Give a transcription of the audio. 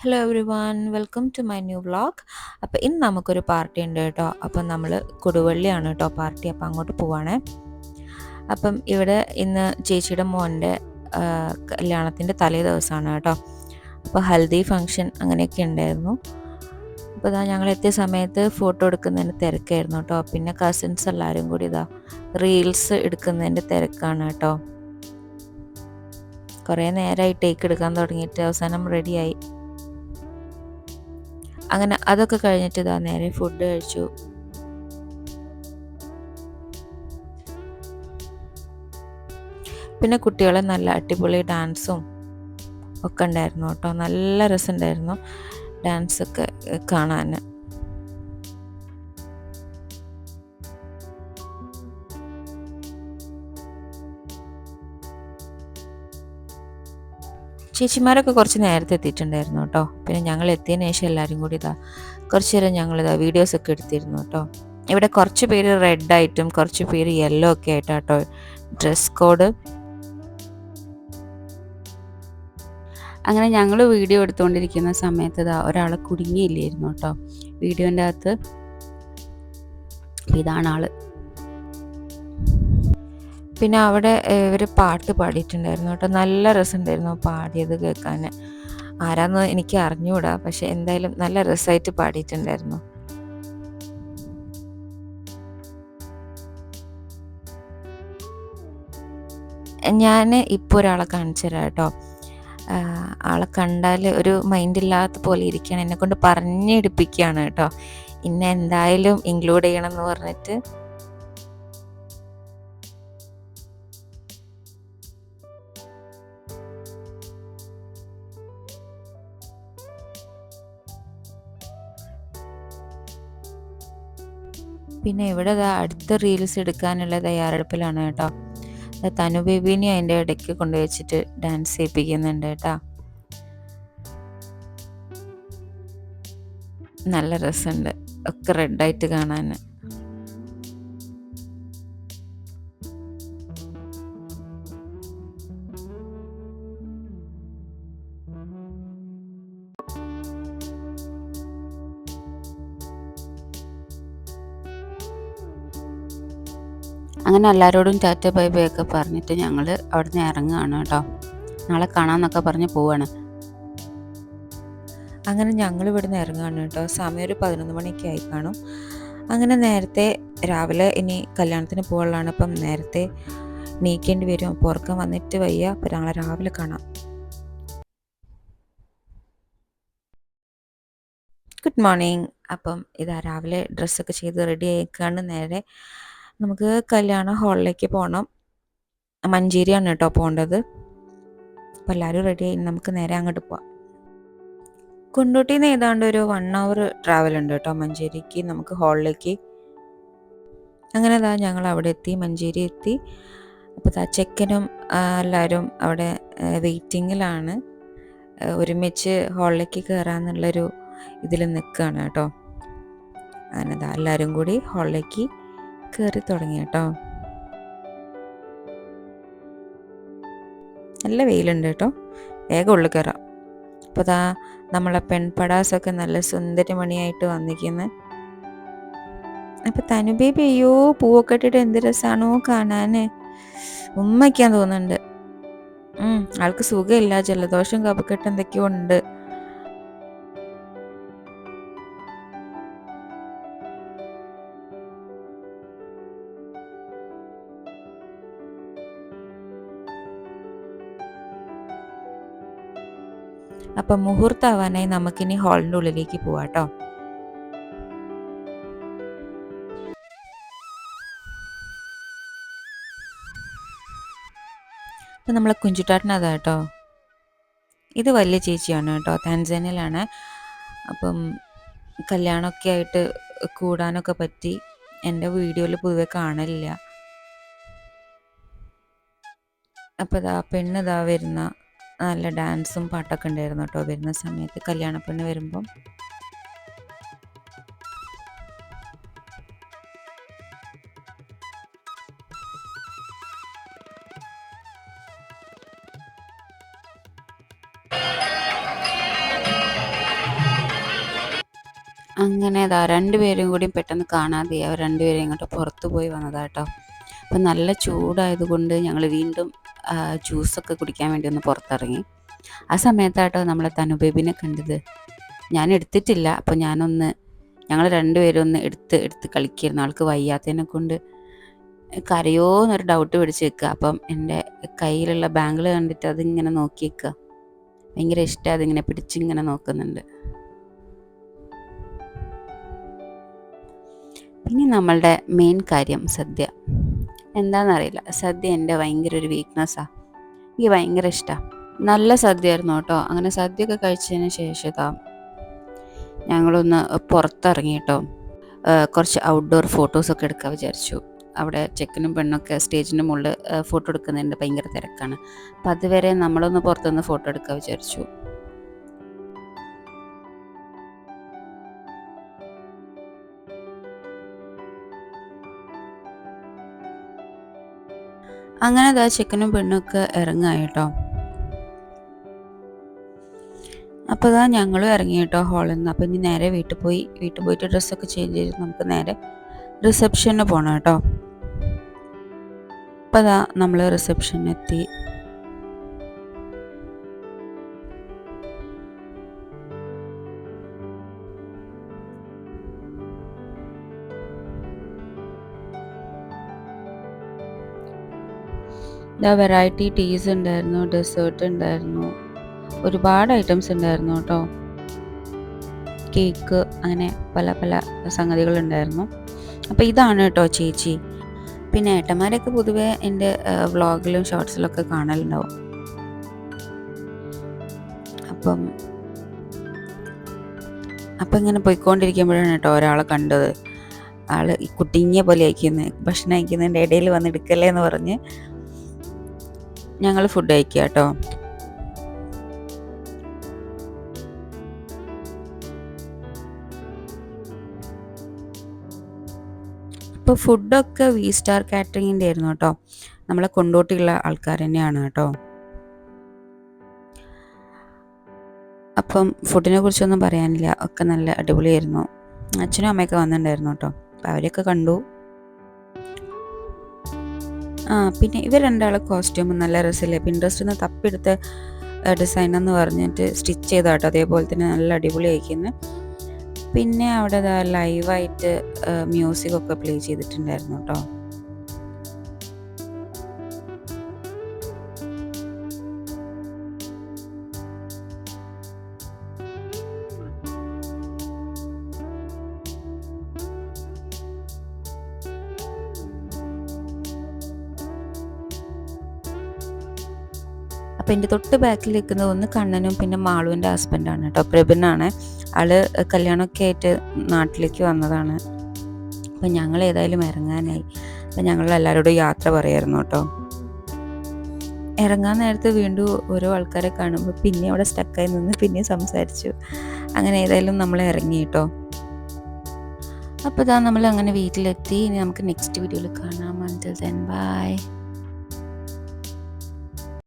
Hello everyone, welcome to my new vlog. അപ്പോൾ ഇന്ന് നമുക്കൊരു പാർട്ടി ഉണ്ട് കേട്ടോ. അപ്പം നമ്മൾ കൊടുവള്ളിയാണ് കേട്ടോ പാർട്ടി. അപ്പം അങ്ങോട്ട് പോവാണേ. അപ്പം ഇവിടെ ഇന്ന് ചേച്ചിയുടെ മോൻ്റെ കല്യാണത്തിൻ്റെ തലേ ദിവസമാണ് കേട്ടോ. അപ്പോൾ ഹൽദി ഫങ്ഷൻ അങ്ങനെയൊക്കെ ഉണ്ടായിരുന്നു. അപ്പോൾ ഇതാ ഞങ്ങൾ എത്തിയ സമയത്ത് ഫോട്ടോ എടുക്കുന്നതിൻ്റെ തിരക്കായിരുന്നു കേട്ടോ. പിന്നെ കസിൻസ് എല്ലാവരും കൂടി ഇതാ റീൽസ് എടുക്കുന്നതിൻ്റെ തിരക്കാണ് കേട്ടോ. കുറേ നേരമായി ടേക്ക് എടുക്കാൻ തുടങ്ങിയിട്ട് അവസാനം റെഡിയായി. അങ്ങനെ അതൊക്കെ കഴിഞ്ഞിട്ട് ഇതാ നേരെ ഫുഡ് കഴിച്ചു. പിന്നെ കുട്ടികളെ നല്ല അടിപൊളി ഡാൻസും ഒക്കെ ഉണ്ടായിരുന്നു കേട്ടോ. നല്ല രസമുണ്ടായിരുന്നു ഡാൻസൊക്കെ കാണാൻ. ചേച്ചിമാരൊക്കെ കുറച്ച് നേരത്തെ എത്തിയിട്ടുണ്ടായിരുന്നു കേട്ടോ. പിന്നെ ഞങ്ങൾ എത്തിയതിന് ശേഷം എല്ലാവരും കൂടി ഇതാ കുറച്ച് നേരം ഞങ്ങളിതാ വീഡിയോസൊക്കെ എടുത്തിരുന്നു കേട്ടോ. ഇവിടെ കുറച്ച് പേര് റെഡായിട്ടും കുറച്ച് പേര് യെല്ലോ ഒക്കെ ആയിട്ടാട്ടോ ഡ്രസ് കോഡ്. അങ്ങനെ ഞങ്ങൾ വീഡിയോ എടുത്തുകൊണ്ടിരിക്കുന്ന സമയത്ത് ഇതാ ഒരാൾ കുടുങ്ങിയില്ലായിരുന്നു കേട്ടോ വീഡിയോൻ്റെ അകത്ത്. ഇതാണ് ആള്. പിന്നെ അവിടെ ഇവർ പാട്ട് പാടിയിട്ടുണ്ടായിരുന്നു കേട്ടോ. നല്ല രസമുണ്ടായിരുന്നു പാടിയത് കേൾക്കാൻ. ആരാന്ന് എനിക്ക് അറിഞ്ഞുകൂടാ, പക്ഷെ എന്തായാലും നല്ല രസമായിട്ട് പാടിയിട്ടുണ്ടായിരുന്നു. ഞാൻ ഇപ്പോൾ ഒരാളെ കാണിച്ചു തരാം കേട്ടോ. ആളെ കണ്ടാൽ ഒരു മൈൻഡില്ലാത്ത പോലെ ഇരിക്കുകയാണ്. എന്നെക്കൊണ്ട് പറഞ്ഞെടുപ്പിക്കുകയാണ് കേട്ടോ, ഇന്നെ എന്തായാലും ഇൻക്ലൂഡ് ചെയ്യണം എന്ന് പറഞ്ഞിട്ട്. പിന്നെ ഇവിടെ അടുത്ത റീൽസ് എടുക്കാനുള്ള തയ്യാറെടുപ്പിലാണ് കേട്ടോ. തനു ബേബീനെ അതിൻ്റെ ഇടയ്ക്ക് കൊണ്ടുവച്ചിട്ട് ഡാൻസ് ചെയ്യിപ്പിക്കുന്നുണ്ട് കേട്ടോ. നല്ല രസമുണ്ട് ഒക്കെ റെഡായിട്ട് കാണാൻ. അങ്ങനെ എല്ലാവരോടും ടാറ്റ ബൈ ബൈ ഒക്കെ പറഞ്ഞിട്ട് ഞങ്ങൾ അവിടെ നിന്ന് ഇറങ്ങുകയാണ് കേട്ടോ. നാളെ കാണാമെന്നൊക്കെ പറഞ്ഞ് പോവാണ്. അങ്ങനെ ഞങ്ങൾ ഇവിടെ നിന്ന് ഇറങ്ങുകയാണ് കേട്ടോ. സമയം ഒരു 11 മണിയൊക്കെ ആയി കാണും. അങ്ങനെ നേരത്തെ രാവിലെ ഇനി കല്യാണത്തിന് പോകാനുള്ളതാണ്. അപ്പം നേരത്തെ നീക്കേണ്ടി വരും. അപ്പോൾ ഉറക്കം വന്നിട്ട് വയ്യ. അപ്പം ഞങ്ങളെ രാവിലെ കാണാം. Good morning. അപ്പം ഇതാ രാവിലെ ഡ്രസ്സൊക്കെ ചെയ്ത് റെഡി ആയിക്കാണ്ട് നേരെ നമുക്ക് കല്യാണ ഹാളിലേക്ക് പോകണം. മഞ്ചേരിയാണ് കേട്ടോ പോകേണ്ടത്. അപ്പോൾ എല്ലാവരും റെഡിയായി, നമുക്ക് നേരെ അങ്ങോട്ട് പോവാം. കൊണ്ടോട്ടിയിൽ നിന്ന് ഏതാണ്ട് ഒരു 1 hour ട്രാവൽ ഉണ്ട് കേട്ടോ മഞ്ചേരിക്ക്, നമുക്ക് ഹാളിലേക്ക്. അങ്ങനെ ഞങ്ങൾ അവിടെ എത്തി, മഞ്ചേരി എത്തി. അപ്പോൾ ചെക്കനും എല്ലാവരും അവിടെ വെയിറ്റിങ്ങിലാണ്. ഒരുമിച്ച് ഹാളിലേക്ക് കയറാമെന്നുള്ളൊരു ഇതിൽ നിൽക്കുകയാണ് കേട്ടോ. അങ്ങനെ എല്ലാവരും കൂടി ഹാളിലേക്ക് കയറി തുടങ്ങി കേട്ടോ. നല്ല വെയിലുണ്ട് കേട്ടോ, വേഗം ഉള്ളിൽ കയറാം. അപ്പോൾ നമ്മളെ പെൺപടാസൊക്കെ നല്ല സുന്ദരിമണിയായിട്ട് വന്നിരിക്കുന്നു. അപ്പോൾ തനു ബേബി അയ്യോ പൂവൊക്കെ ഇട്ടിട്ട് എന്ത് രസമാണോ കാണാൻ. ഉമ്മയ്ക്കാൻ തോന്നുന്നുണ്ട്. ആൾക്ക് സുഖമില്ല, ജലദോഷം കഫക്കെട്ട് എന്തൊക്കെയോ ഉണ്ട്. അപ്പം മുഹൂർത്താവാനായി നമുക്കിനി ഹാളിൻ്റെ ഉള്ളിലേക്ക് പോവാം കേട്ടോ. അപ്പം നമ്മളെ കുഞ്ചുട്ടാട്ടിനതാ കേട്ടോ. ഇത് വലിയ ചേച്ചിയാണ് കേട്ടോ, താൻസാനിയയിലാണ്. അപ്പം കല്യാണമൊക്കെ ആയിട്ട് കൂടാനൊക്കെ പറ്റി. എൻ്റെ വീഡിയോയിൽ പൊതുവെ കാണലില്ല. അപ്പോൾ പെണ്ണ് വരുന്ന നല്ല ഡാൻസും പാട്ടൊക്കെ ഉണ്ടായിരുന്നു കേട്ടോ വരുന്ന സമയത്ത്, കല്യാണ പെണ്ണ് വരുമ്പം. അങ്ങനെ അതാ രണ്ടുപേരും കൂടി പെട്ടെന്ന് കാണാതെ അവർ രണ്ടുപേരും ഇങ്ങോട്ട് പുറത്ത് പോയി വന്നതാട്ടോ. അപ്പം നല്ല ചൂടായതുകൊണ്ട് ഞങ്ങൾ വീണ്ടും ജ്യൂസൊക്കെ കുടിക്കാൻ വേണ്ടി ഒന്ന് പുറത്തിറങ്ങി. ആ സമയത്താട്ടോ നമ്മളെ തനുബേബിനെ കണ്ടത്. ഞാൻ എടുത്തിട്ടില്ല. അപ്പോൾ ഞങ്ങൾ രണ്ടുപേരും ഒന്ന് എടുത്ത് കളിക്കായിരുന്നു. ആൾക്ക് വയ്യാത്തതിനെ കൊണ്ട് കരയോ എന്നൊരു ഡൗട്ട് പിടിച്ച് വെക്കുക. അപ്പം എൻ്റെ കയ്യിലുള്ള ബാങ്കിൾ കണ്ടിട്ട് അതിങ്ങനെ നോക്കി വെക്കുക. ഭയങ്കര ഇഷ്ടം, അതിങ്ങനെ പിടിച്ചിങ്ങനെ നോക്കുന്നുണ്ട്. പിന്നെ നമ്മളുടെ മെയിൻ കാര്യം സദ്യ. എന്താണെന്നറിയില്ല, സദ്യ എൻ്റെ ഭയങ്കര ഒരു വീക്ക്നെസ്സാണ്. എനിക്ക് ഭയങ്കര ഇഷ്ടമാണ്. നല്ല സദ്യയായിരുന്നു കേട്ടോ. അങ്ങനെ സദ്യയൊക്കെ കഴിച്ചതിന് ശേഷം ഞങ്ങളൊന്ന് പുറത്തിറങ്ങി കേട്ടോ. കുറച്ച് ഔട്ട്ഡോർ ഫോട്ടോസൊക്കെ എടുക്കാൻ വിചാരിച്ചു. അവിടെ ചെക്കനും പെണ്ണൊക്കെ സ്റ്റേജിൻ്റെ മുകളിൽ ഫോട്ടോ എടുക്കുന്നതിൻ്റെ ഭയങ്കര തിരക്കാണ്. അപ്പം അതുവരെ നമ്മളൊന്ന് പുറത്തുനിന്ന് ഫോട്ടോ എടുക്കാൻ വിചാരിച്ചു. അങ്ങനെ അതാ ചെക്കനും പെണ്ണൊക്കെ ഇറങ്ങായി കേട്ടോ. അപ്പോൾ അതാ ഞങ്ങളും ഇറങ്ങി കേട്ടോ ഹാളിൽ നിന്ന്. അപ്പോൾ ഇനി നേരെ വീട്ടിൽ പോയിട്ട് ഡ്രസ്സൊക്കെ ചേഞ്ച് ചെയ്ത് നമുക്ക് നേരെ റിസപ്ഷന് പോകണം കേട്ടോ. അപ്പോൾ അതാ നമ്മൾ റിസപ്ഷനെത്തി. വെറൈറ്റി ടീസ് ഉണ്ടായിരുന്നു, ഡെസേർട്ട് ഉണ്ടായിരുന്നു, ഒരുപാട് ഐറ്റംസ് ഉണ്ടായിരുന്നു കേട്ടോ. കേക്ക്, അങ്ങനെ പല പല സംഗതികളുണ്ടായിരുന്നു. അപ്പോൾ ഇതാണ് കേട്ടോ ചേച്ചി. പിന്നെ ഏട്ടന്മാരൊക്കെ പൊതുവെ എൻ്റെ വ്ളോഗിലും ഷോർട്സിലൊക്കെ കാണലുണ്ടാവും. അപ്പം ഇങ്ങനെ പോയിക്കൊണ്ടിരിക്കുമ്പോഴാണ് കേട്ടോ ഒരാളെ കണ്ടത്. ആൾ ഈ കുട്ടിങ്ങിയ പോലെ അയക്കുന്നത്, ഭക്ഷണം അയക്കുന്നതിൻ്റെ ഇടയിൽ വന്ന് എടുക്കല്ലേ എന്ന് പറഞ്ഞ് ഞങ്ങൾ ഫുഡ് അയക്കുക കേട്ടോ. ഇപ്പോൾ ഫുഡൊക്കെ V-Star കാറ്ററിങ്ങിൻ്റെ ആയിരുന്നു കേട്ടോ. നമ്മളെ കൊണ്ടോട്ടിയുള്ള ആൾക്കാർ തന്നെയാണ് കേട്ടോ. അപ്പം ഫുഡിനെ കുറിച്ചൊന്നും പറയാനില്ല, ഒക്കെ നല്ല അടിപൊളിയായിരുന്നു. അച്ഛനും അമ്മയൊക്കെ വന്നിട്ടുണ്ടായിരുന്നു കേട്ടോ. അപ്പോൾ അവരെയൊക്കെ കണ്ടു. പിന്നെ ഇവർ രണ്ടാളെ കോസ്റ്റ്യൂം നല്ല രസമില്ലേ, പിൻട്രസ്റ്റിൽ നിന്ന് തപ്പിയെടുത്ത ഡിസൈൻ എന്ന് പറഞ്ഞിട്ട് സ്റ്റിച്ച് ചെയ്താട്ടോ. അതേപോലെ തന്നെ നല്ല അടിപൊളി അയക്കുന്നു. പിന്നെ അവിടെ ലൈവായിട്ട് മ്യൂസിക്കൊക്കെ പ്ലേ ചെയ്തിട്ടുണ്ടായിരുന്നു കേട്ടോ. അപ്പോൾ എൻ്റെ തൊട്ട് ബാക്കിൽ നിൽക്കുന്നത് ഒന്ന് കണ്ണനും പിന്നെ മാളുവിൻ്റെ ഹസ്ബൻഡാണ് കേട്ടോ, പ്രബിനാണ്. ആള് കല്യാണമൊക്കെ ആയിട്ട് നാട്ടിലേക്ക് വന്നതാണ്. അപ്പം ഞങ്ങൾ ഏതായാലും ഇറങ്ങാനായി. അപ്പം ഞങ്ങൾ എല്ലാവരോടും യാത്ര പറയായിരുന്നു കേട്ടോ. ഇറങ്ങാൻ നേരത്ത് വീണ്ടും ഓരോ ആൾക്കാരെ കാണുമ്പോൾ പിന്നെ അവിടെ സ്റ്റക്കായി നിന്ന് പിന്നെ സംസാരിച്ചു. അങ്ങനെ ഏതായാലും നമ്മൾ ഇറങ്ങി കേട്ടോ. അപ്പോൾ ഇതാ നമ്മൾ അങ്ങനെ വീട്ടിലെത്തി. ഇനി നമുക്ക് നെക്സ്റ്റ് വീഡിയോയിൽ കാണാം. അൻടിൽ ദെൻ ബൈ.